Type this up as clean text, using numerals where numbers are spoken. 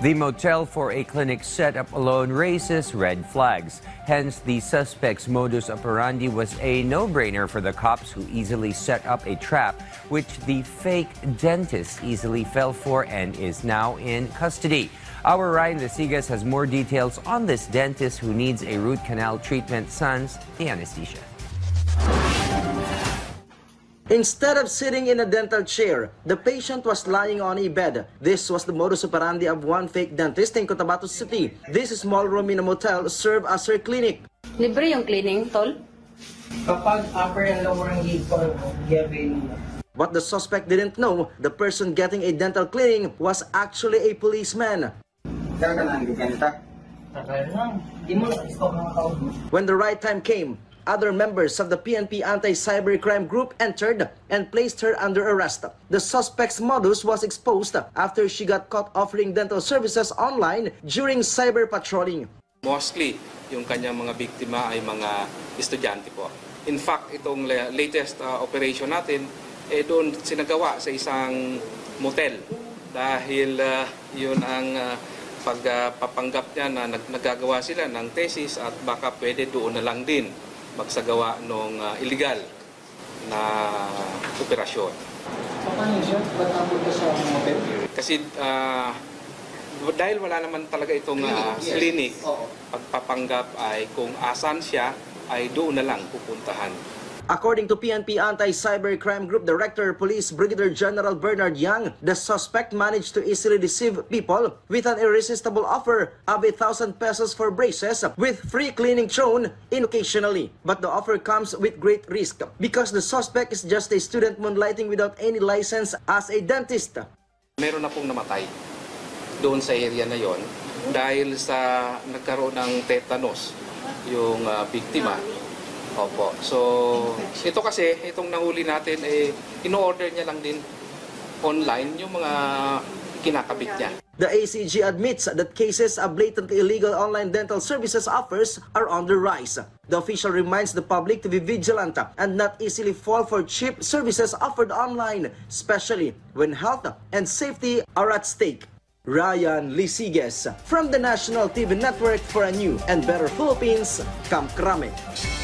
The motel for a clinic setup alone raises red flags. Hence, the suspect's modus operandi was a no-brainer for the cops, who easily set up a trap, which the fake dentist easily fell for and is now in custody. Our Ryan Lesigas has more details on this dentist who needs a root canal treatment sans the anesthesia. Instead of sitting in a dental chair, the patient was lying on a bed. This was the modus operandi of one fake dentist in Cotabato City. This small room in a motel served as her clinic. Libre yung cleaning, tol? Kapag upper and lower ang lead ko, giving. What the suspect didn't know, the person getting a dental cleaning was actually a policeman. When the right time came, other members of the PNP Anti-Cybercrime Group entered and placed her under arrest. The suspect's modus was exposed after she got caught offering dental services online during cyber patrolling. Mostly, yung kanyang mga biktima ay mga estudyante po. In fact, itong latest operation natin, doon sinagawa sa isang motel. Dahil yun ang pagpapanggap niya na nagagawa sila ng thesis at baka pwede doon na lang din magsagawa ng illegal na operasyon. Paano siya? Ba't napunta sa motel? Kasi dahil wala naman talaga itong clinic, pagpapanggap ay kung asan siya ay doon na lang pupuntahan. According to PNP Anti-Cybercrime Group Director Police Brigadier General Bernard Yang, the suspect managed to easily deceive people with an irresistible offer of 1,000 pesos for braces with free cleaning thrown in occasionally. But the offer comes with great risk because the suspect is just a student moonlighting without any license as a dentist. Meron na pong namatay doon sa area na yon dahil sa nagkaroon ng tetanus yung biktima. Opo. So, ito kasi, itong nahuli natin, in-order niya lang din online yung mga kinakabit niya. The ACG admits that cases of blatantly illegal online dental services offers are on the rise. The official reminds the public to be vigilant and not easily fall for cheap services offered online, especially when health and safety are at stake. Ryan Lesigas from the National TV Network for a new and better Philippines, Camp Crame.